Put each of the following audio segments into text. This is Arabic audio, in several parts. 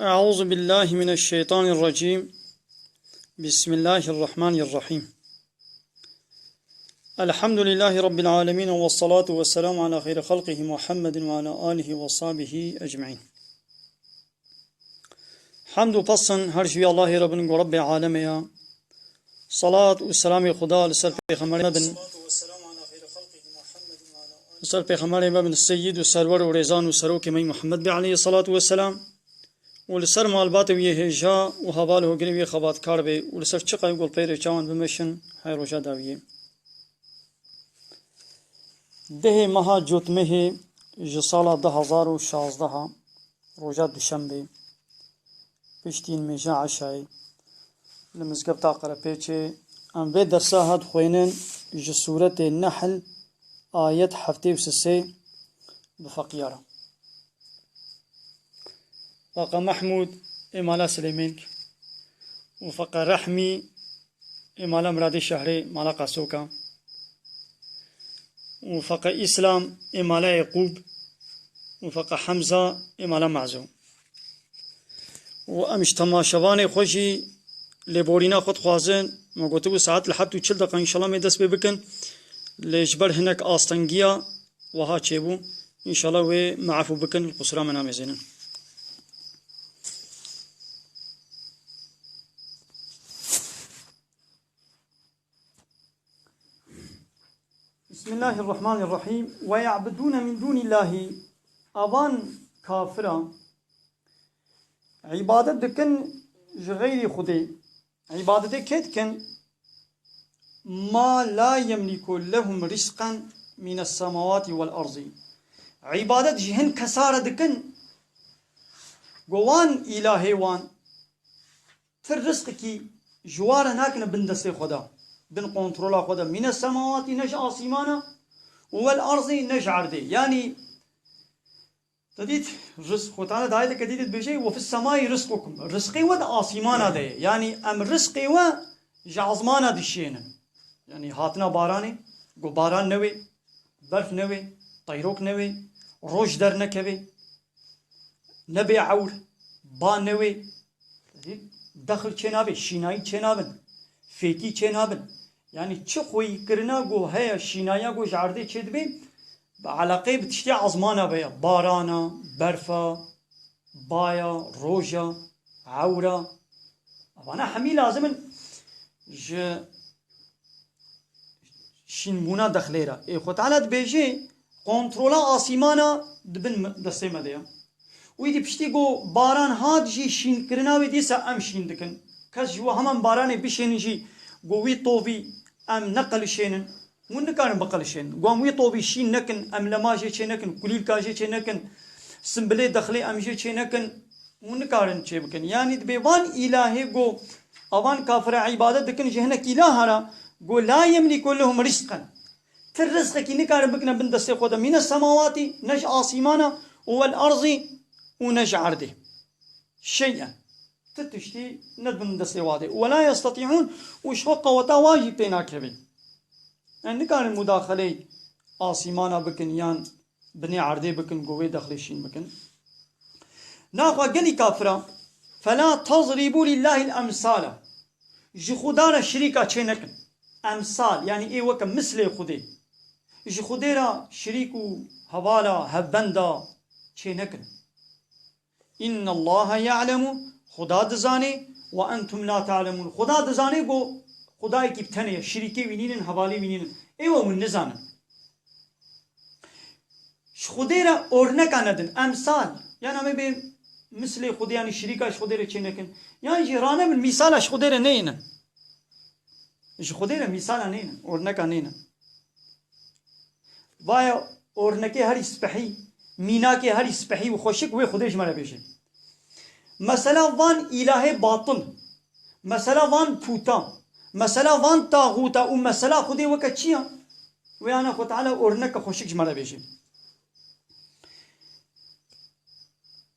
أعوذ بالله من الشيطان الرجيم. بسم الله الرحمن الرحيم. الحمد لله رب العالمين، والصلاة والسلام على خير خلقه محمد وعلى آله وصحبه أجمعين. حمد وفصن هر شوی الله رب رب عالم یا صلاة والسلام خدا لسر پیغمبر بن سر پیغمبر بن السيد والسرور ورزان وسروك من محمد عليه الصلاة والسلام ولسر مالبات ويه جا وحواله وگنوی خبات کار به ولسر چقای گل پیر چاوان بمشن های روشا داویه ده ماه جوتمه جسالا 2016 روجا دوشنبه پشتین میجا عشای لمزگب تاقره پیچه ام به درسا هاد خوینن جسورت النحل آیت هفته و سه بفقیاره فقا محمود إمالا سليمينك وفقا رحمي إمالا مرادي الشهري مالا قاسوكا وفقا إسلام إمالا يعقوب وفقا حمزة إمالا معزو وأمش تماشواني خوشي لبورينا خود خوازن ما قلتو ساعات لحبتو 40 دقيقة إن شاء الله ميدس ببكن لجبر هناك آستنجيا وها تشيبو إن شاء الله ومعفو بكن القصرى من عمزينن. بسم الله الرحمن الرحيم. ويعبدون من دون الله أوان كافرا عبادت دكن غير خدي عبادت كتكن ما لا يملك لهم رزقا من السماوات والأرض عبادت جهن كسارة دكن قوان إلهي وان تر رزقكي جوارا ناكن بندسي خدا بن كنترولا خدا من السماوات نج آسمانا والأرض نج عرضي يعني تديت رزق خدانا دايت كديت بشيء وفي السماء رزقكم رزقي ود آسمانا ده يعني أم رزقي و جعزمانا دشينا يعني هاتنا باراني قو باران نوي برف نوي طيروك نوي روج در نكوي نبي عور با نوي دخل چنابي شيناي چنابن فيكي چنابن يعني چخوي كرنا قو هيا شينايا قو جعردي چدبي بعلاقه بتشتي عزمانا بيا بارانا برفا بايا روجا عورا وانا حمي لازم ج شينبونا دخليرا اي خو تعالى بيجي كنترولا آسيمانا دبن دستي مديا ويدي بشتي قو باران هاد جي شين كرنا ويدي سا ام شين دكن كاس جوا همان باراني بشين جي قوي طوفي ام نقل شينن ونكان بقل شين قوم وي طوفي شين نكن ام لماجي شي نكن كليل كاجي شي نكن سمبلي دخلي ام جي شي نكن ونكارن شي بكن يعني دبيوان الهي قو اوان كافر عبادت دكن جهنك الهرا قو لا يملك لهم رزقا ترزق كي نكار بكنا بندس خدا من السماوات نج آسمانا والارض ونج عرضه شيئا تتشتي ندبن دسي واضح ولا يستطيعون وشوق وتواجب تناكبي يعني كان المداخلة آسمانا بكن يان بني عرضي بكن قوي دخلشين بكن ناخوا قلي كافرة فلا تضربوا لله الأمثال جي خدانا شريكا چينكن أمثال يعني ايه وكا مثل خدي جي خديرا شريكو هوالا هبندا چينكن إن الله يعلم خدا دزاني وأنتم لا تعلمون خدا دزاني قو خدای کی بتنه شریکی وینین حوالی وینین ایو من نزانن خديرا اورنك اندن امثال يعني هم به مثل خدي يعني شريكاش خديرا چنكن يعني جيرانه من مثالاش خديرا نين ايش خديرا مثالا نين اورنك نين وايا اورنك هر سپحي مینا کے هر سپحي وخوشك و خديش مره بيشه مثلا وان اله باطل مثلا وان پوتا مثلا وان طاغوتا و مثلا خودی وکا چیا ویانا خود تعالی اورنک خوشک جمعه بیشیم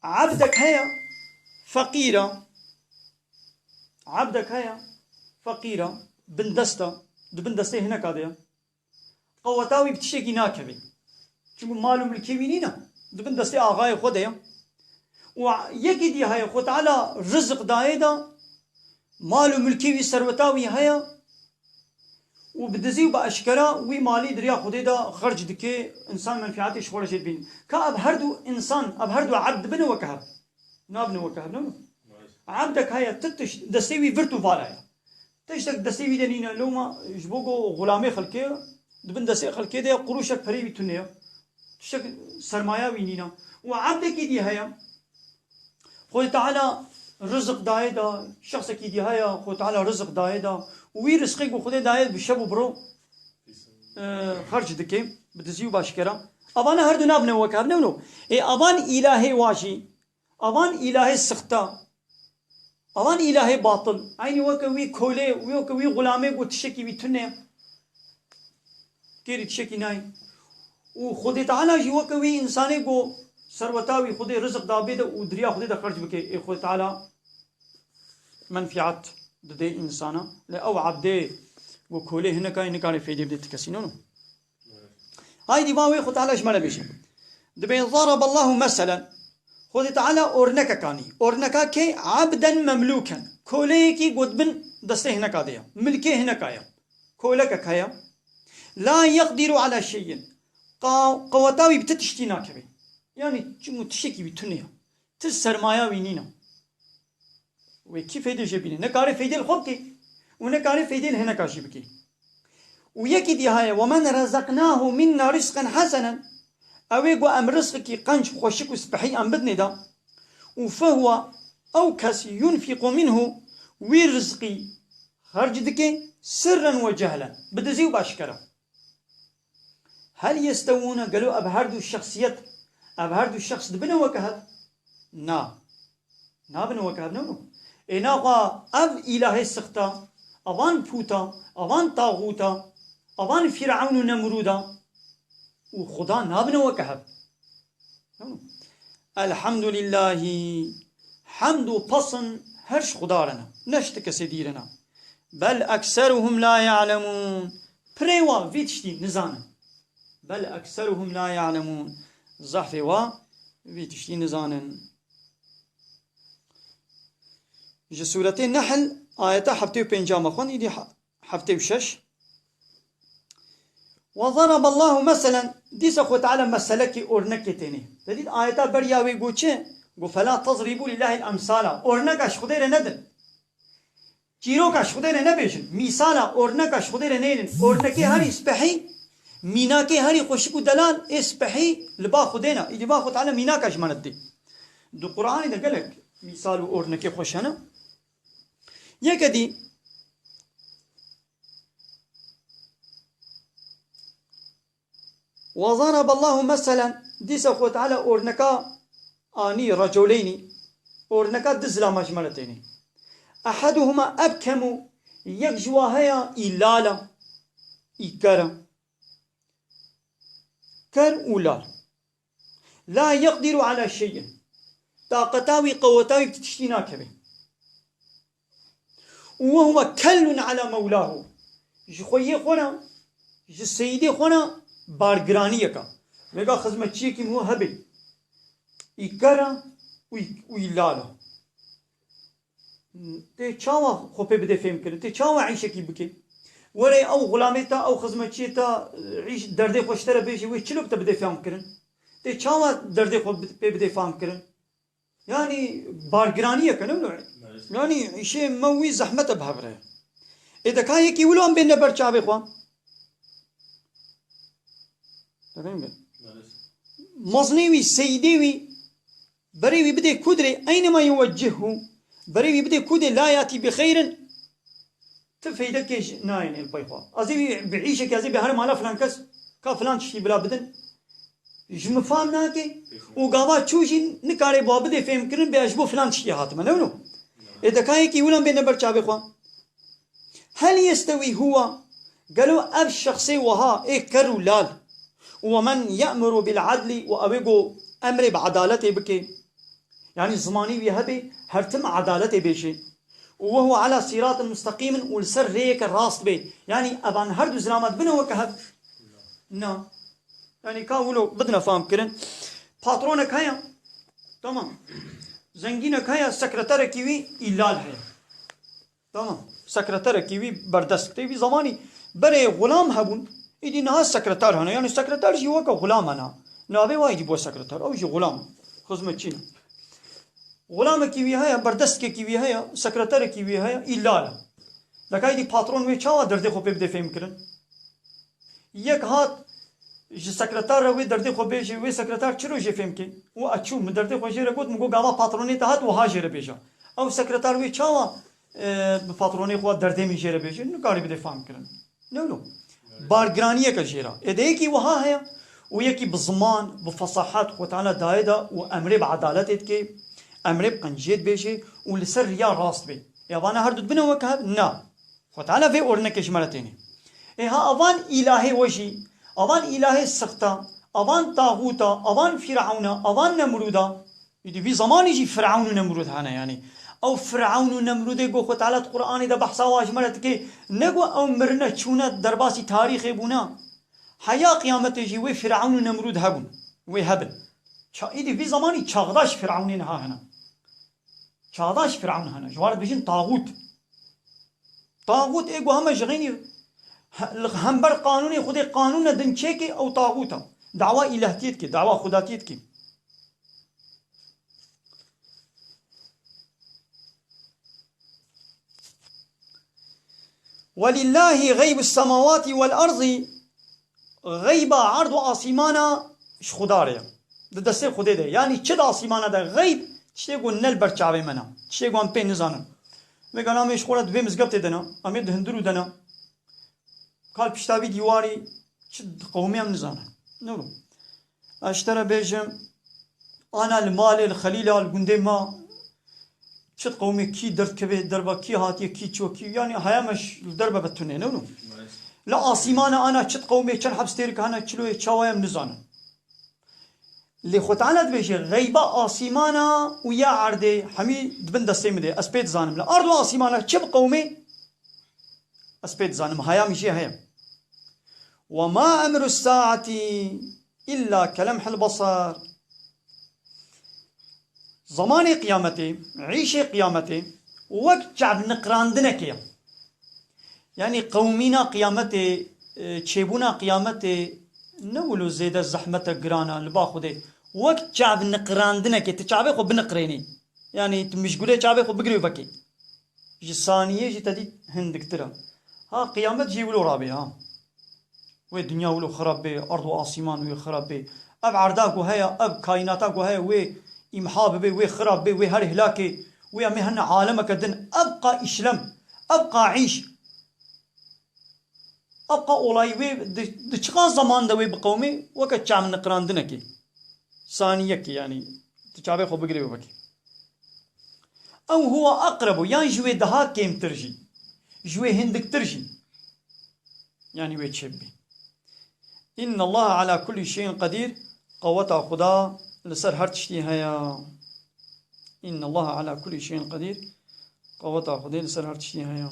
عبدك هيا فقيرة عبدك هيا فقيرة بندستا بندستا هنا كاديا قوتاوي بتشيكي ناكبي شو مالو ملكي وينينا بندستا آغاي خوديا ويكي دي هيا خو تعالى رزق دايدا مال ملكي وثروتاوي هيا وبدزي بأشكرا ومالي دريا خدي دا خرج دكي إنسان منفعاتي شغل جد بين كأب هردو إنسان أب هردو عبد بنو وكهب نابن وكهب نو عبدك هيا تتش دسيوي فرتو فالايا تشتك دسيوي دنينا لوما جبوغو غلامي خلكي دبن دسي خلكي دي قروشك فريبي تنيا تشتك سرمايا وينينا وعبدك دي هيا خود تعالى رزق دايدا شخصك دي هيا خود تعالى رزق دايدا وی رزقی کو خدا داید بشب و برو خرج دکیم بدزیو باشکرا اوان هر دو نابنه وکاب نو اوان الهی واشی اوان الهی سختا اوان الهی باطل عینی وکوی کوله وکوی غلامه کو تشکی وی تنه کیری تشکی نای و خدا تعالی جی وکوی انسانی کو ثروتاوی خدا رزق دابید و دریا خدا د خرج بکی خدا تعالی منفعت ددي إنسانا لأو عبده وكله هنا كان في جيب تكسينونه هاي دي باوي خد تعالى شمال بيشي دبي ضرب الله مثلا خد تعالى أورنكا كاني أورنكا كي عبدا مملوكا كله كي قد بن دسته هنا كاديا ملكه هنا كايا كولك كايا لا يقدر على شيء قوتاوي بتتشتينا كبي يعني متشكي بتنيا تسرمايا وينينا وكيف فيدي جبينه نكاري فيدي الخبكي ونكاري فيدي الهنا كاشبكي ويكي دي هاي ومن رزقناه منا رزقا حسنا اويقو ام رزقكي قنش خوشك وسبحي ام بدني دا وفهو اوكس ينفق منه ويرزقي خرج دكي سرا وجهلا بدزيو باشكرا هل يستوون قالوا ابهردو الشخصيات ابهردو الشخص دبنا وكهد نا بنا وكهد نو إناقا أب إله السخطة أوان بوتا أوان طاغوتا أوان فرعون نمرودا وخدا نابنا وكهب الحمد لله حمد وبصن هرش خدارنا نشتك سديرنا بل أكثرهم لا يعلمون بريوا فيتشتي نزانا بل أكثرهم لا يعلمون زحفوا فيتشتي نزانا سورة النحل آية حفتي وبينجام أخوان إدي حفتي وشش وضرب الله مثلا ديس أخوة تعالى مسلكي أورنكي تاني تديد آية برياوي قوشي قو فلا تضربوا لله الأمثال أورنكاش خدير ندن كيروكاش خدير نبيشن مثالا أورنكاش خدير نيلن أورنكي هاري اسبحي ميناكي هاري خوشكو دلال اسبحي لبا خدينا إدي با أخوة تعالى ميناكاش ماندي دو قرآن إذا قالك مثال أورنكي خوشنا يكدي وضرب الله مثلا ديس أخوة تعالى أورنكا آني رجلين أورنكا دزلا مجملتين أحدهما أبكم يكجوا هيا إلالا إكرا كر أولال لا يقدر على شيء طاقتاوي قوتاوي بتشتينا كبه وهو كل على مولاه جخوي خونا جسيدي خونا بارگرانيكا ويقا خزمتشي كي مو هبل يكرا ويلالا تي چاوا خوبه بده فهم كرن تي چاوا عيشكي بكي وري او غلاميتا او خزمتشي تا عيش دردي خوشتره بيجي وي چلو بده فهم كرن تي چاوا دردي خو بده فهم كرن يعني بارگرانيكا نو يعني شيء موي زحمته بهبره إذا كان يكي ولو أم بين نبر شعبي خوان مصنيوي سيديوي بريوي بدي كودري أينما يوجهه بريوي بدي كودري لا يأتي بخير تفيدك كيش ناين البيخوا أزي بعيشك أزي بهر مالا فلان كس كفلان شي بلا بدن جم فهم ناكي وقاوا تشوشي نكاري بابدي فهم كرن بيجبو فلان شي هاتما نو إذا كان يكي ولن بين نبر شعبي خوان هل يستوي هو قالوا أب الشخصي وها إيه كرو لال ومن يأمر بالعدل وأبيقو أمر بعدالته بكي يعني زماني ويهبي هرتم عدالته بيشي وهو على صراط مستقيم والسر ريك الراس بي يعني أبان هردو زلامات بنا وكهب نعم يعني كاولو بدنا فهم كرن باترونك هيا تمام زنگینك هيا سكرتارك وي إلال هيا تمام سكرتارك وي بردست كتبي زماني بري غلام هبون إدي نها سكرتار هنا يعني سكرتار جي وكا غلام هنا نابي وايدي بو سكرتار أو جي غلام خزمة چينا غلام كيوي هيا بردست كيوي هيا سكرتار كيوي هيا إلال لكاي دي باترون وي چاوا درده خو بيبدي فهم كرن يك هات جي سكرتار وي درده خو بيجي وي سكرتار چرو جي فهم كي و اچو مدرده خو جيره قلت مگو غاوا باتروني تهات و ها جيره بيجا او سكرتار وي چاوا باتروني خو درده مي جيره بيجي نو قاري بده فهم كرن نو بارگرانيه كجيره اديكي وها هيا ويكي بزمان بفصاحات خو تعالى دايدا وامر بعدالت كي امر بقنجيت بيجي ولسر يا راست بي يا وانا هردت بنا وكهب نا خو تعالى في اورنكش مرتين ها اوان الهي وجي اوان الهي سختا اوان طاغوتا اوان فرعون اوان نمرودا يدي في زمان يجي فرعون ونمرود هنا يعني او فرعون ونمرود يقول خو تعالى القران ده بحثا واجمرت كي نگو او مرنا چونه درباسي تاريخ بونا حيا قيامت يجي وي فرعون ونمرود هبون وي هبل يدي في زماني چاغداش فرعون هنا چاغداش فرعون هنا جوارد بيجين طاغوت ايگو هم جغيني هم بر قانوني خودي قانون دنچيكي او طاغوتا دعوة الهتيت كي دعوة خداتيت كي ولله غيب السماوات والارض غيب عرض آسمانا خداريا دسته خودي ده يعني چه آسمانا ده غيب چيگو نل برچاوي منا چيگو هم پي نزانن وگانا مش خورد به مزگبت دنا امید هندرو دنا قال پشتاوی دیواری چه قومی هم نزانن نورو اشترى بيجم انا المال الخليل الجندي ما چه قومي كي درد كبه دربا كي هاتي كي چوكي يعني هيامش دربا بتونه نورو لا آسيمانا انا چه قومي چن حبس تيرك انا چلو چاوايم نزانن اللي خطعنت بيجي غيبة آسيمانا ويا عردي حمي دبن دستي مدي اسبيت زانم لا ارض آسيمانا چه قومي اسبيت زانم هيام يجي هيام وما امر الساعة إلا كلمح البصر زمان قيامتي عيش قيامتي وقت شعب نقراندنك يعني قومينا قيامتي تشيبونا قيامتي نولو زيادة زحمة قرانا لباخده وقت شعب نقراندنك تشعبي خو بنقريني يعني مشغولة شعبي خو بقريو بكي جي ثانية جي تدي هندك ترى ها قيامت جي ولو رابي ها وي الدنيا ولو خراب بي أرض وآسمان وي خراب بي أب عرداك وهيا أب كائناتك وهيا وي إمحاب بي وي خراب بي وي هر هلاكي وي أمهن عالمك دن أبقى إشلم أبقى عيش أبقى أولاي وي دشقا زمان دوي بقومي وقت شام نقران دنكي ثانيك يعني تشابه خو بقري بكي أو هو أقرب يعني جوي دها كيم ترجي جوي هندك ترجي يعني وي تشبي إن الله على كل شيء قدير قوة خدا لسر هر تشتي هيا إن الله على كل شيء قدير قوة خدا لسر هر تشتي هيا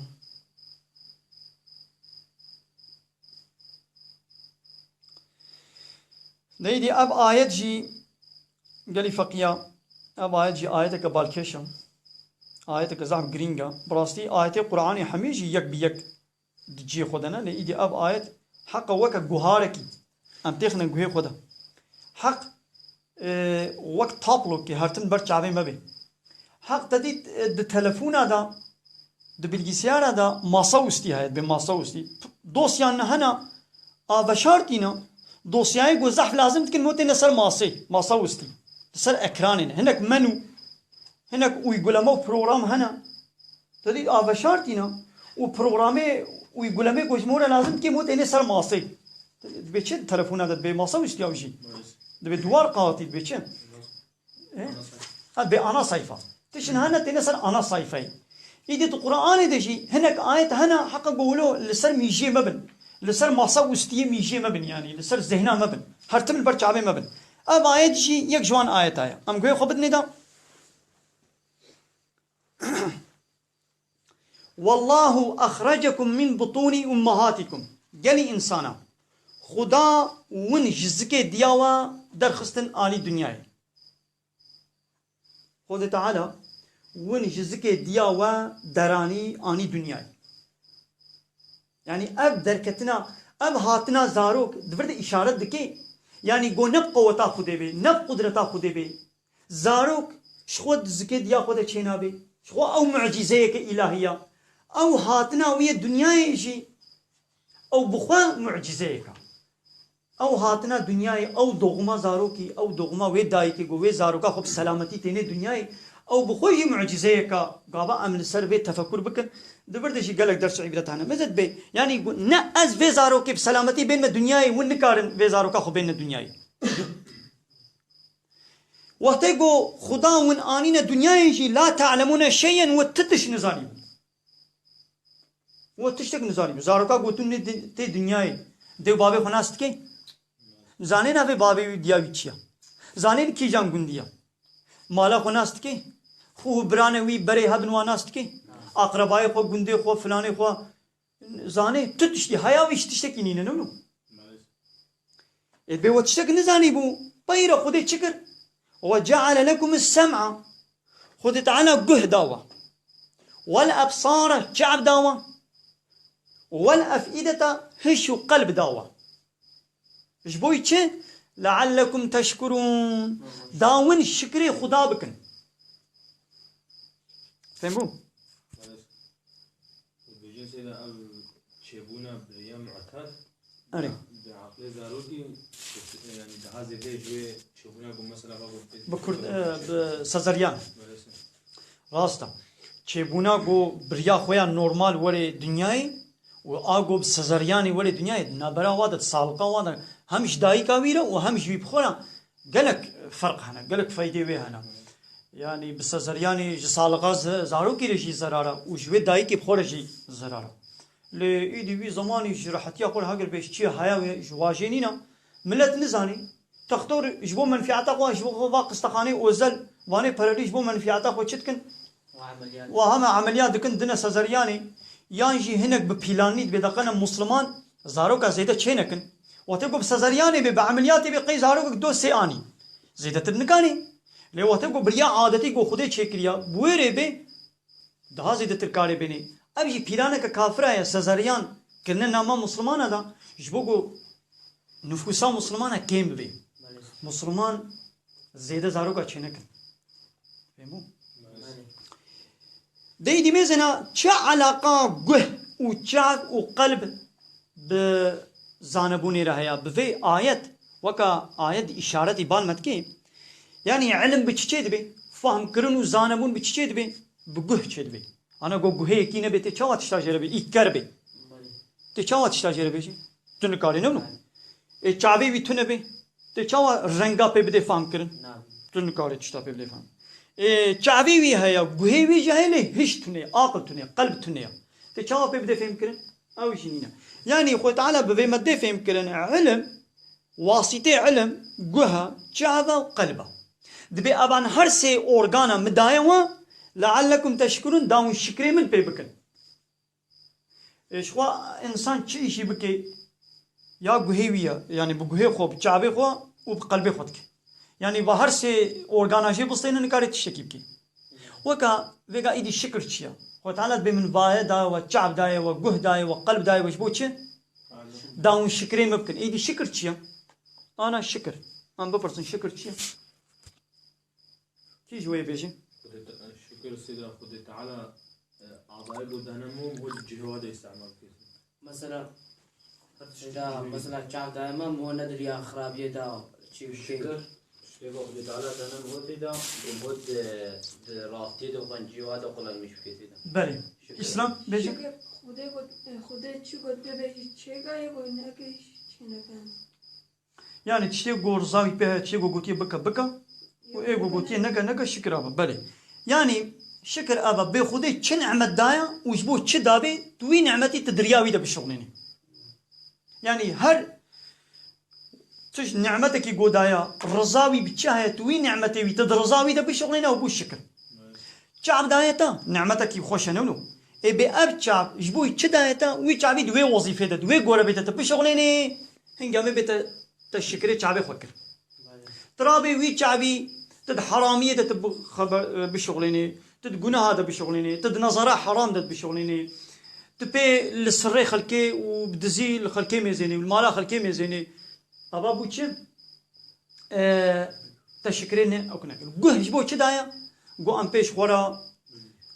ديدي أب آيات جي قالي فقيا أب آيات جي آياتك بالكشم آياتك زحب جرينجا براستي آيات القرآن حميجي يك بيك دجي خدنا لإيدي أب آيات حق وك جوهاركي أم تخنا جوه خدا حق وقت تابلو كي هرتن برچاوي مبي حق تدي التلفون هذا بالجسيارة هذا ماسوستي هاي بماسوستي دوسيان هنا بشارتينا دوسياي جو زحف لازم تكون موتي نسر ماسوستي نسر اكرانين هناك منو هناك ويقول مو بروجرام هنا تدي بشارتينا وبروجرامي ويقول لما يقول مورا لازم كي موت إني صار ماسي بيتشن التلفون هذا بماسة ويستيا وشي ده بدوار قاطي بيتشن هذا بأنا صيفة تشن هنا تنسر أنا صيفة يدي القرآن ده شيء هناك آية هنا حق قولوا لسر ميجي مبن لسر ماسة ويستيا ميجي مبن يعني لسر ذهنا مبن هرتم البرشابي مبن أب آية شيء يكجوان آية أم قوي خبطني ده والله أخرجكم من بطون أمهاتكم جلي إنسانا خدا ون جزك دياوا درخستن آلي دنياي خود تعالى ون جزك ديا و دراني اني دنياي يعني اب دركتنا اب هاتنا زاروك دبرد اشاره دكي يعني گو نب قوتا خوده بي نب قدرتا خوده بي زاروك شخود زكي ديا خوده چينا بي شخو او معجزه الهيه او هاتنا ويا دنياي شي او بخوا معجزه او هاتنا دنیای او دوغما زاروکی او دوغما وی دای کی گو وی زاروکا خب سلامتی تینه دنیای او بخوی معجزه کا غابا عمل سر به تفکر بکن دبردشی گلک درس عبرت انا مزد به یعنی نا از وی زاروکی بسلامتی بین دنیای ون کارن وی زاروکا خب بین دنیای وقتی گو خدا ون انین دنیای جی لا تعلمون شيئا وتتش نزاری وتشتك نزاری زاروکا گو تن تی دنیای دیو بابه خناست کی زانه نافه بابی دیا ویچیا زانه کی جام گندیا مالا خناست کی خو برانه وی بره هبنواناست کی اقربای خو گنده خو فلانه خو زانه تتشتی حیا ویشتشته کی نینه نو به وتشتك نزانی بو بايره خود چکر وجعل لكم السمع خود تعالى قه داوا والابصار شعب داوا والافئده هش قلب داوا ايش بوي چه لعلكم تشكرون داون الشكر خدا بكن فهموا بيجي سيدا شيبونا بريا معتاد اري بعقل ضروري يعني هذا جوي شيبونا مثلا بكرد بسزريان راستا شيبونا جو بريا خويا نورمال وري دنياي و آگو سزاریانی ولی دنیای نبرا وادت سالقا وادت همش دایی کاویره و همش بیبخورا گلک فرق هنا گلک فایده وی هنا يعني بسزاریانی سالقا زارو کی رشی زراره و جوی دایی کی بخوره جی زراره لی ایدی وی زمانی جراحتی اقول هاگر بیش چی هیا جواجینینا ملت نزانی تختار جبو منفعتا قوا جبو واقع استخاني وزل واني پرلیش بو منفعتا قوا چتکن و همه عملیات دکن دنا سزاریانی یانجی هنگ به پیلانیت بدقنا مسلمان زاروکا زیده چه نکن وقتی گو بسزاریانی به عملیاتی به قی زاروک دو سه آنی زیده تر نکانی لی وقتی گو بریا عادتی گو خوده چه کریا بویره به daha زیده تر کاری بینی اب جی پیلانه که کافره یا سزاریان کرنه ناما مسلمان دا جبو گو نفوسا مسلمان کم بی مسلمان زیده زاروکا چه نکن فهمو ديدي ميزنا چه علاقة قه و چاك و قلب بزانبوني رهيا بفي آيات وكا آيات إشارة بالمت كي يعني علم بچه بي فهم کرن و زانبون بچه بي بقه چه بي أنا قو قهي كي نبي تي چاوات اشتاجر بي إيكر بي تي چاوات اشتاجر بي تنكاري نونو اي چاوي بي تنه بي تي چاوا رنگا پي بده فهم کرن تنكاري چشتا پي بده فهم چاوی وی هيا گوهی وی جاهله هیچ تونه عقل تونه قلب تونه ته چاو په بده فهم کړي او شنینا يعني خو تعالی به مده فهم کړي علم واسطه علم گوها چاوا قلبه دبي ابان هر سه اورگانا مدايوا لعلكم تشكرون داون شکر من په بکن شو انسان چی شي بکي یا گوهی وی يعني بگوهی خو چاوي خو او قلبي خود کی يعني بهر سه اورگاناجي بستين نكاري تشكيب كي وكا فيغا ايدي شكر تشيا وتعالى بمن باي دا وشعب داي وجه داي وقلب داي وشبوتشه داون شكري ممكن ايدي شكر تشيا انا شكر انا ببرسن شكر تشيا كي جوي بيجي شكر السيدة خد تعالى اعضاء بدنمو هو الجهاد يستعمل فيه مثلا شعب دائما مو ندري خرابيه دا شكر شكرا تعالى دانا موتي دا ومود رافتي دا وخنجي وهذا قلن مش بكتي دا بله اسلام بيجي خدا چی گفت ببینی چه گاهی گفت نکش چه نکن يعني تشتي غورزاوي به تشتي غوتي بكا بكا و اي غوتي نكا نكا شكر ابا بله يعني شكر ابا بي خدي تش نعمه دايا وجبو تش دابي توي نعمتي تدرياوي دا بشغليني يعني هر تش نعمتك يقودايا رزاوي بتشاهي توي نعمتي وتدرزاوي دا بشغلنا وبو الشكر شعب دايتا نعمتك يخوش نولو اي بأب شعب جبوي تش دايتا وي شعبي دوي وظيفه دا دوي غورا بيتا بشغليني هنگامي بيتا تشكري شعبي خوكر ترابي وي شعبي تد حرامية تد خبر بشغليني تد جناه هذا بشغليني تد نظرة حرام تد بشغليني تبي للسري خلكي وبدزي الخلكي ميزيني والمالا خلكي ميزيني أبا بوتشي تشكرين أو كناكل جه جبو كدايا جو أم بيش خورا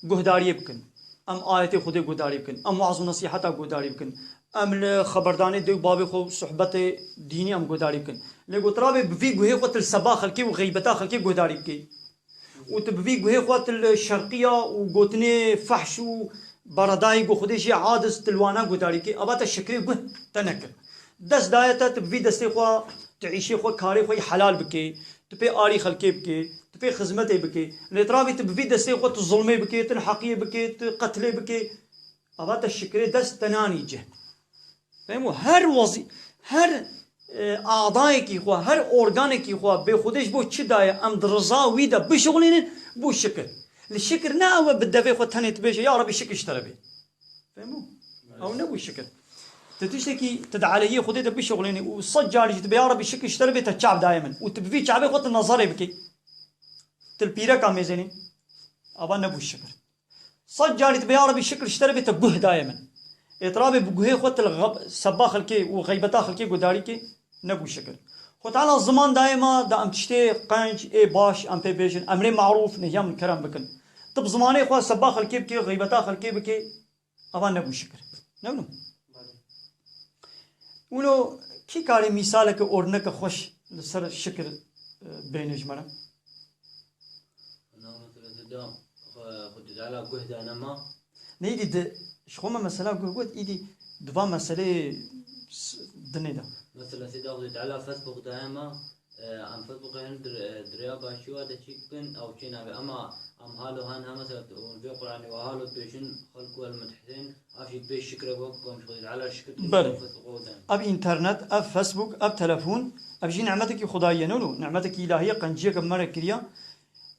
جه داري بكن أم آياتي خدي جه داري بكن أم وعظ نصيحة جه داري بكن أم الخبرداني ديك بابي خو صحبة ديني أم جه داري بكن لقو ترابي بفي جه قتل السبا خلكي وغيبتا خلكي جه داري بكي وتبفي جه قتل الشرقية وقوتني فحش وبرداي جو خدي شيء عادس تلوانا جه داري بكي أبا تشكري جه تنكل دس دايتا تبفي دستي خو تعيشي خو كاري خو حلال بكي تبي آري خلكي بكي تبي خدمتي بكي لترابي تبفي دستي خو الظلمي بكي تنحقي بكي قتلي بكي أبا تشكري دست تناني جه فهمو هر أعضائك خو هر أورجانك خو بخودش بو تشدايا أم درزا ويدا بشغلين بو شكر الشكر ناوى بالدفع خو تاني تبيش يا ربي شكر اشتربي فهمو أو نبو الشكر تتشتكي تدعالي خديت بشغلين وصجالي تبي يا ربي شكر اشتربي تتشعب دائما وتبفي شعبي خو النظري بكي تلبيرا كاميزيني أبا نبو الشكر صجالي تبي يا ربي شكر اشتربي تبه دائما اضرابي بجهه خط سباخ الكي وغيبتا الكي قداريكي نبو شكر خط على الزمان دائما دا ام تشتي قنج اي باش ام بي بيجن امري معروف نهيام الكرم بكن طب زماني خو سباخ الكي بكي غيبتا الكي بكي ابا نبو شكر نبنو ولو كي كاري مثالك اورنك خوش لسر الشكر بين جمره انا مثلا خد على جهد انا ما نيدي شخوما مسألة قلت إيدي دبا مسألة دنيدا مثلا سيدا خدت على فيسبوك دائما عن فيسبوك هند دريا باشوا ده شيكن أو شينا أما أم هالو هان مثلا في القرآن وهالو بيشن خلقوا المتحدين أشي بيش شكر بوكم خدت على الشكر أب إنترنت أب فيسبوك أب تلفون أب جي نعمتك خدايا نولو نعمتك إلهية قنجيك مرة كريا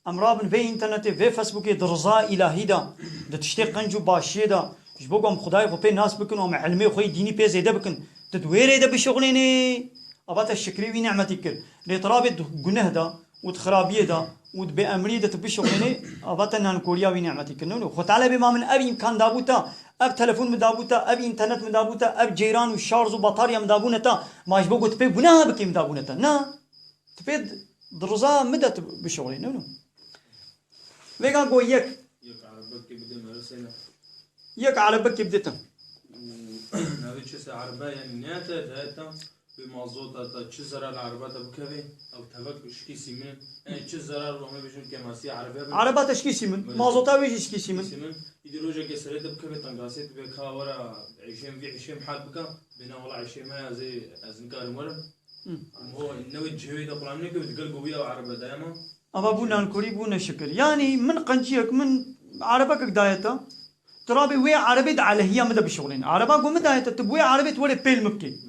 أمرابن في إنترنت في فيسبوك درزا إلهي دا تشتي قنجو باشي دا جبوكم خداي خو بي ناس بكن ومع علمي خوي ديني بي زيدا بكن تدويري دا بشغليني أبات الشكري وي نعمتك لترابي جنه دا وتخرابيه دا وتبي أمري دا بشغليني أبات نان كوريا وي نعمتك نو خو تعالى بما من أبي إمكان دابوتا أب تلفون مدابوتا أب إنترنت مدابوتا أب جيران وشارز وبطاريا مدابونتا ما جبوكو تبي بناها بكي مدابونتا نا تبي درزا مدت بشغليني نو ويغا قو يك يك على بك بديتم هذه شيء عربة يعني نياتا ذاتا بموضوع تشزر العربات بكذا أو تفك شكيسي من يعني تشزر وهم بيجون كماسية عربية عربات شكيسي من موضوع ويش شكيسي من يدروجا كسرت بكذا تنقاسيت بكا ورا عشيم في عشيم حال بكا بنا ولا عشيم ما زي أزنكار مرة هو النوي الجهوي ده قرآن نيجي بتقول قوية وعربة دائما أبا بونا نكوري بونا شكر يعني من قنجيك من عربك دايتا ترابي ويا عربي على هي مدى بشغلين عربا قوم دايتا تبوي عربي تولي بيل مبكي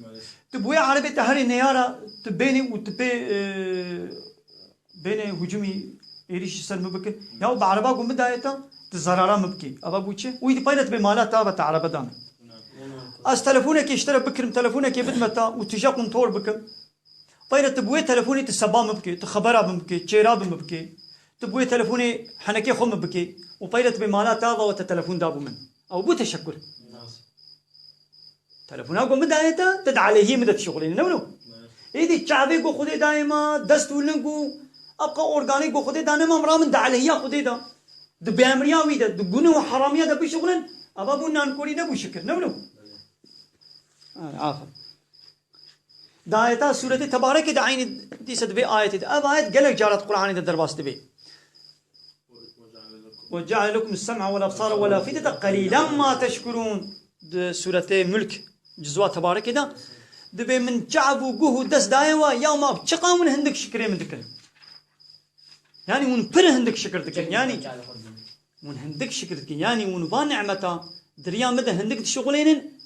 تبوي عربي تهري نيارة تبيني وتبي بيني هجومي إيريش سر مبكي يا بعربا قوم دايتا تزرارا مبكي أبا بوتشي ويدي بايلت بمالات تابة عربا دان أس تلفونك يشتري بكرم تلفونك يبدمتا وتجا قنطور بكم بايلت تبوي تلفوني تسبا مبكي تخبرا مبكي تشيراب مبكي تبوي تلفوني حنكي خم بكي وبايلت بمالات تابة وتتلفون دابو من أو بو تشكر تلفونها قوم دايتا تدعى هي مدة شغلين نونو إيدي شعبي قو خدي دائما دست ولنقو أبقى أورغاني قو خدي دائما مرامن دعى هي خدي دا دبي أمريا ويدا دقونه وحرامية دبي شغلين أبا بونا نكوري دبو شكر نونو عافا دايتا سورة تبارك دعين دي سدبي آية أبا آية قلق جارت قرآن دا درباس دبي وجعل لكم السمع والأبصار والأفئدة قليلا ما تشكرون سورة ملك جزوة تبارك ده دبي من شعب وجوه دس دايوا يوم بتشقى من هندك شكري من ذكر يعني من بره هندك شكر ذكر يعني من هندك شكر ذكر يعني من بان نعمته دريا مدى هندك شغلين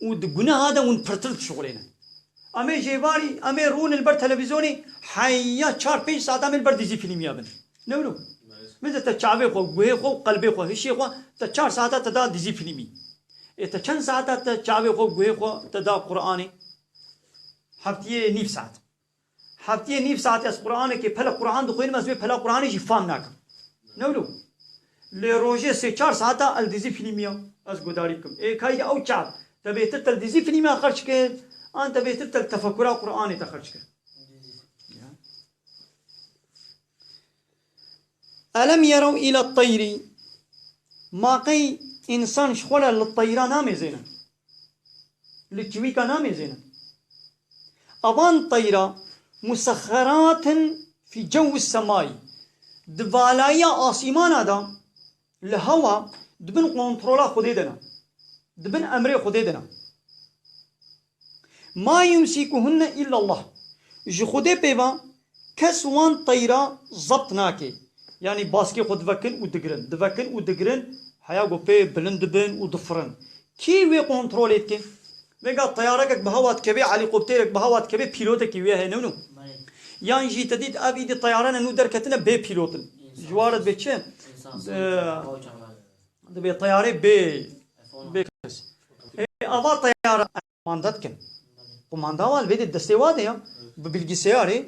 ودقنا هذا ونبرتل شغلين أمي جيباري أمي رون البر تلفزيوني حيا 4-5 ساعات أمي البر ديزي فيلم يابن نولو ماذا تشعبي خو جوه خو قلبي خو هشي خو 4 ساعات تدا ديزي فيلمي إذا كان ساعات تشعبي خو جوه خو تدا قرآني حفتيه نيف ساعات هفتیه نیف ساعت از قرآن که پلا قرآن دخوین مزوی پلا قرآنی فهم نکم نولو لی روژه 3-4 ساعتا الدیزی فیلمیا از گداری کم ای کاید او چعب تبیتر تلدیزی فیلمیا خرج کرد آن تبیتر تل تفکر قرآنی تخرج کرد ألم يروا إلى الطير ما قي إنسان شخولا للطيران نامي زينا للجويكا نامي زينا أبان طيرة مسخرات في جو السماء دفالايا آسيمان هذا الهوا دبن كنترولا خديدنا دبن أمري خديدنا ما يمسكهن إلا الله جو خدي بيبا كسوان طيرة ضبطناكي يعني باسكي خود دفكن ودقرن حيا قوبي بلند بن ودفرن كي وي كنتروليت كي ويقا طيارك بهوات كبي علي قبتيرك بهوات كبي بيلوتك وياها نونو يعني جي تديد ابي دي طيران انو دركتنا بي بيلوتن جوارد بيتشين دبي طياري بي كس افا طياره ماندتكن قماندا وال بيد الدستيواد يا بالجسياري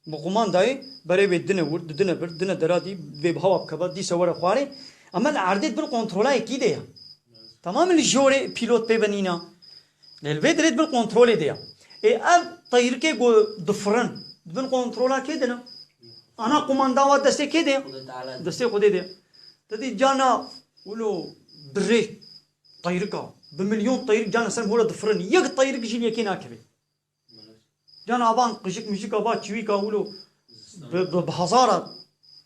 بقمانداي بري بدنا ورد دنا بر دنا درادي بهوا بكبا دي سوره خواري اما العردت بالكنترولا اكيد يا تمام الجوري بيلوت بيبنينا للبيت ريد بالكنترول ديا اي اب طير كي جو دفرن بالكنترولا كده انا قماندا ودستي كده دستي خدي دي تدي جانا ولو بري طيركا بمليون طير جانا سلم ولا دفرن يق طيرك جيل يكينا كبي جانا ابان قشك مشيك ابا تشويكا ولو بهزاره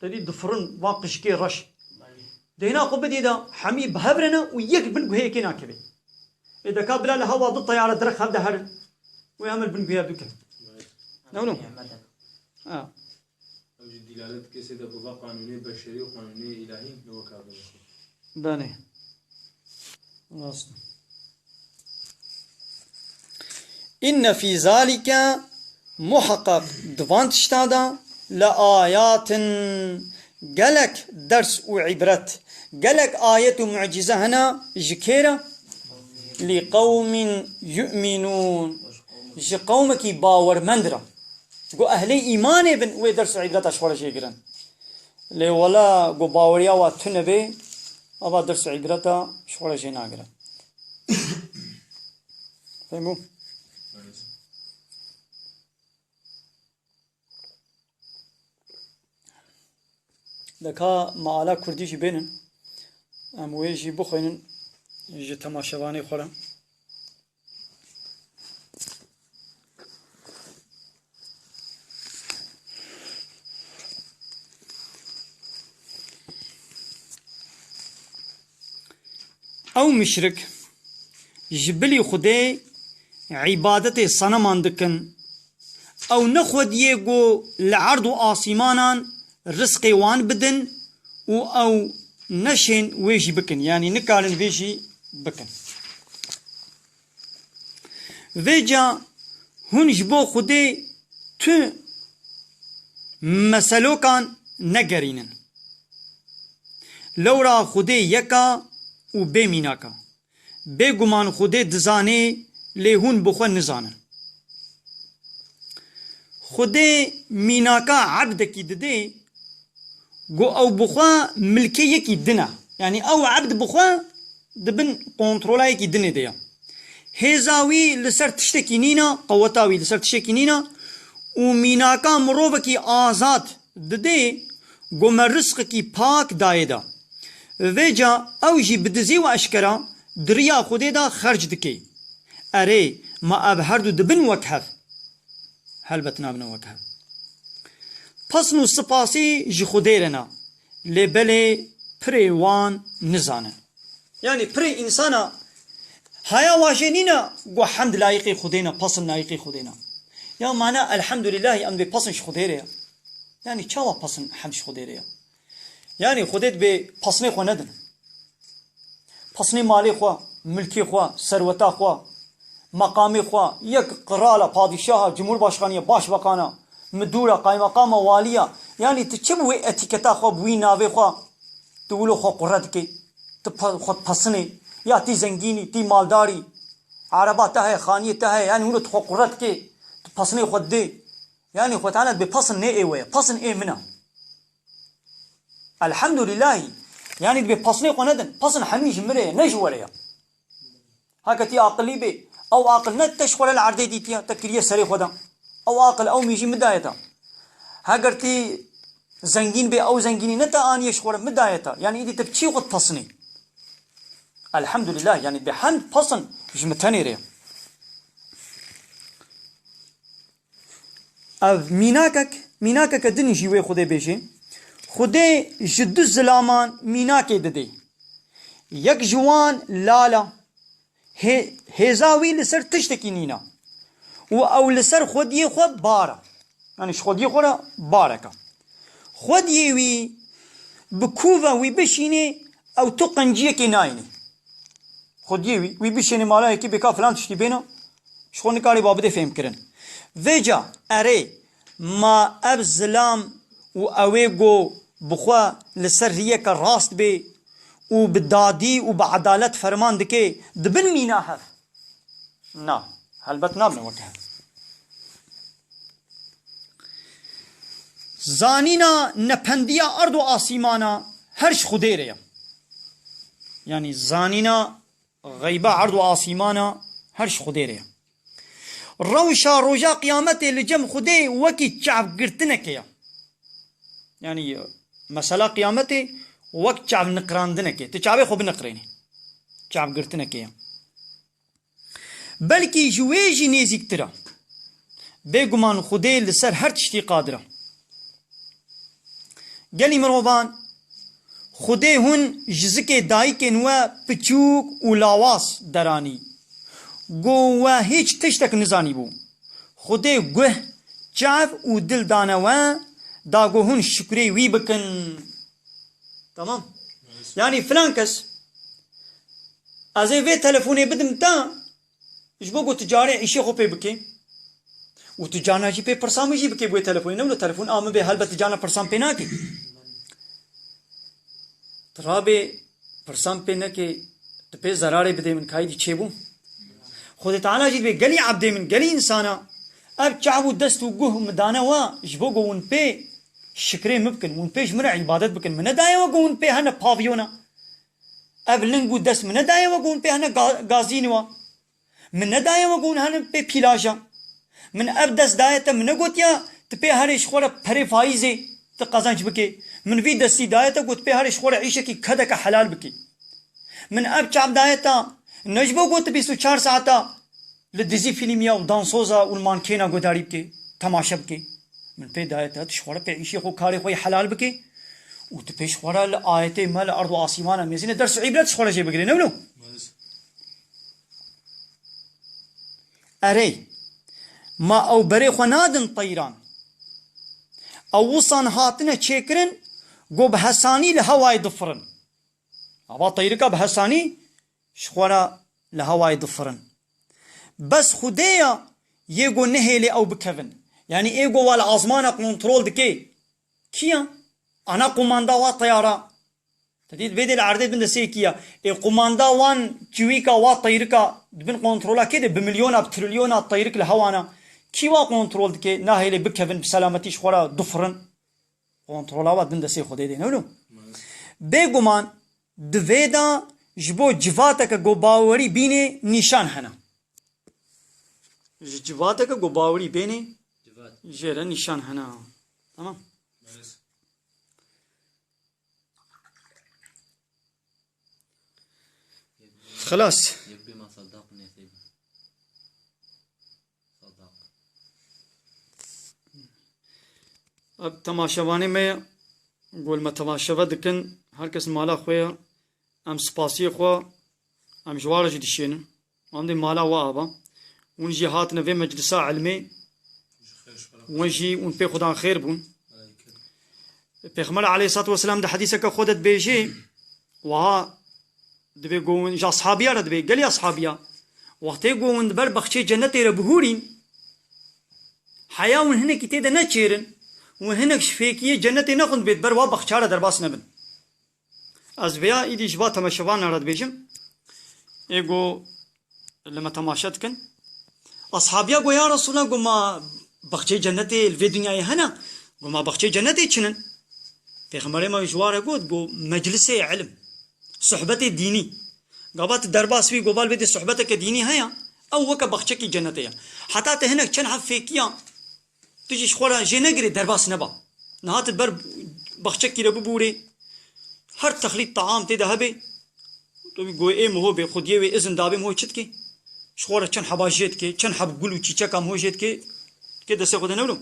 تدي دفرن واقشكي رش دينا قبدي دا حمي بهبرنا ويك بن هيك ناكبي اذا كان بلا الهواء ضد طياره درخ هذا هر ويعمل بن بيها دوك نونو دلالة كسيدة بضع قانونية بشرية وقانونية إلهية لو كابل باني إن في ذلك محقق دوانت اشتادا لآيات قالك درس وعبرت قالك آية معجزة هنا جكيرة لقوم يؤمنون قومك باور مندرة جو أهلي إيماني بن ويدرس عبرت أشوار شيء لي ولا جو باوريا واتنبي أبا درس عبرت أشوار شيء ناقرا فهموا دكا معالا كردي جي بينن اموي جي بخوينن جي تماشواني خورا او مشرك جبلي خدي عبادتي صنمان دكن او نخود يقو لعرض آسيمانان رزقي وان بدن او نشن ويجي بكن يعني نكارن ويجي بكن ويجا هون جبو خدي تو مسلو كان نگرينن لورا خدي يكا و بميناكا بگمان خدي دزاني لهون بخو نزانن خدي ميناكا عبدكي ددي جو او بخوا ملكيه كي دنا يعني او عبد بخوا دبن كنترولاي كي دنا ديا هزاوي لسر تشتكينينا قوتاوي لسر تشتكينينا وميناكا مروبكي آزاد ددي جو مرزق كي پاك دايدا ويجا او جي بدزي واشكرا دريا خودي دا خرج دكي اري ما ابهردو دبن وكهف هل بتنابنا وكهف پسنو سپاسی جی خودیرنا لبله پریوان نزانه يعني بري إنسانا هيا واجنينا وحمد لايقي خدينا پسن لايقي خدينا يا معنى الحمد لله أن بپسنش خديريا يعني چاوا پسن حمش خديريا يعني خديت بپسني خو ندن پسني مالي خو ملكي خو ثروتا خو مقامي خو يك قراله پادشاه جمهور باشخانيه باش بقانا مدوره قائم مقام واليه يعني تشبوي اتيكتا خو بوي ناوي خو تقولوا خو قرتك خود پسني يا تي زنگيني تي مالداري عرباته ہے خانيته ہے يعني ولو خو قرتك پسني خود دي يعني خو تعالى ببصن ني ايوه بصن اي منا الحمد لله يعني ببصني قندن بصن حميش مري نجوريا هكا تي عقلي بي او عقل نتشخر العردي دي تي تكريه سري خدا او عقل او ميجي مدايتا هاگرتي زنگين بي او زنگيني نتا اني يشخر مدايتا يعني ايدي تبچي قد بصني الحمد لله يعني بحمد بصن جمتاني ريا اف ميناكك دني جيوه خدي بيجي خدي جد الزلامان ميناكي ددي يك جوان لالا هزاوي لسر تشتكي نينا او لسر خدي خود بارا يعني خدي خود باركا خدي وي بكوفا وي بشيني او تقنجيه كي نايني خدي وي بشيني مالا كي بكا فلان تشتي بينا شخون كاري بابده فهم كرن ويجا اري ما اب زلام و اويغو بخوا لسر ريك راست بي و بالدادي و بعدالت فرمان دكي دبن مينا هف نا هلبت نابنا وكه زانينا نپنديا ارض و آسيمانا هرش خديريا يعني زانينا غيبا عرض و آسيمانا هرش خديريا روشا روجا قيامته لجم خدي وكي تشعب قرتنك يعني مسألة قيامته وقت تشعب نقراندنك تشعبي خو بنقريني تشعب قرتنك بلكي جويجي نيزيك ترى بيقمان خدي لسر هر تشتي قادرة قالي مروبان خدي هن جزكي دايكي نوا بچوك و لاواس دراني گو و هیچ تشتک نزانی بو خودی گوه چاف و دل دانوا دا گوهن شکری وی بکن تمام يعني فلان كس ازي في تلفوني بدم تا ايش بقو تجاري عيشي خو بي بكي وتجانا جي بي برسام يجي بكي بو تلفوني نملو تلفون ام بي هل بتجانا برسام بيناكي ترابي برسام بيناكي تبي زراري بدي من كايدي تشيبو خود تعالى جيت بي قلي عبدي من قلي انسانا اب تعبو دست وجوه مدانا وا جبوغو ون بي شكري ممكن ون بيش مرع عبادت بكن من دايا وقون بي هنا بافيونا اب لنقو دست من دايا وقون بي هنا غازينوا من دايا وقون هنا بي بيلاجا من اب دست دايا من قلت يا تبي هرش خورا بري فايزي تقازنج بكي من في دستي دايا قلت بي هرش خورا عيشكي كدك حلال بكي من اب تعب دايا نجبو قلت بيسو 4 ساعتا لدزي فيلميا ودانسوزا والمانكينا قداري بكي تماشا بكي من بي دايتا تشخورا بي عيشي خو كاري خوي حلال بكي وتبيش خورا لآيتي مال أرض وآسيمانا ميزينة درس عبرة تشخورا شي بكري نولو أري ما أو بري خنادن طيران أو وصان هاتنا تشيكرن قو بحساني لهواي ضفرن أبا طيركا بحساني شخورا لهواي ضفرن بس خديا يقو نهيلي أو بكفن يعني ايقو والعظمانة كنترول دكي كيا انا قماندا وا طيارة تديد بيدي العرديد بند سيكيا اي قماندا وان جويكا وا طيركا دبن كنترولا كده بمليون بتريليون طيرك لهوانا كي وا كنترول دكي نهيلي بكفن بسلامتي شخورا ضفرن كنترولا وا بند سي خديدي نولو بيقومان دويدا جبو جفاتك جو باوري بيني نشان هنا جفاتك جو باوري بيني جيرا نشان هنا تمام خلاص يبقى ما صدقني سيب صدق अब तमाशावाने में गोल में तमाशावा दकन हर किस माला खोया हम स्पासी खो हम जवार जदीशين हम दे माला वाबा ونجي هاتنا في مجلس علمي ونجي ونبي خدان خير بون بيغمر عليه الصلاة والسلام ده حديثك خودت بيجي وها دبي قوون جا أصحابيا ردبي قال يا أصحابيا وقتي قوون دبر بخشي جنتي ربهورين حياة هنا كتيدا نتشيرن وهناك شفيكية جنتي نخن بيت بر وابخشارة درباس نبن أزبيا إيدي جبا تماشوانا رد بيجم إيقو لما تماشتكن أصحابيا قو يا رسول الله قو ما بخشي جنتي الفي دنيا هنا وما بخشي جنتي شنن في خمري ما يجواره قد قو مجلسي علم صحبتي ديني قابات درباس في قبال بدي صحبتك ديني هيا او وك بخشك جنتي حتى هناك كان حفيكيا تجي شخورا جنقري درباس نبا نهات البر بخشك لببوري هر تخليط طعام تدا هبي تو قو ايه مو بي خود يوي اذن دابي مو چتكي شخورا كان حباجيت كي كان حب قلو چيچا كام هو جيت كي كده سيخود نولو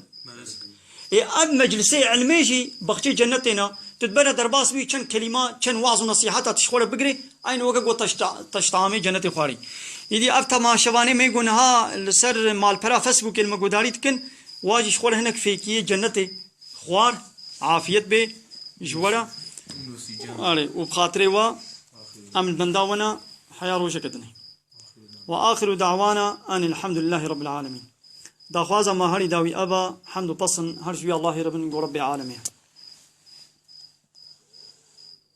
اب مجلسي علميجي بخشي جنتنا تتبنى درباس بي كان كلمات كان وعظ ونصيحات تشخور بقري اين وقت تشطامي جنتي خواري يدي افتا ما شباني ما يقول ها السر مال برا فيسبوك المقداري تكن واجي شخور هناك فيكي جنتي خوار عافيت بي جوارا علي وبخاطري و امن بنداونا حيا روجكتني واخر دعوانا ان الحمد لله رب العالمين دا خوازا ما هري داوي ابا حمد بصن هرجوي الله رب العالمين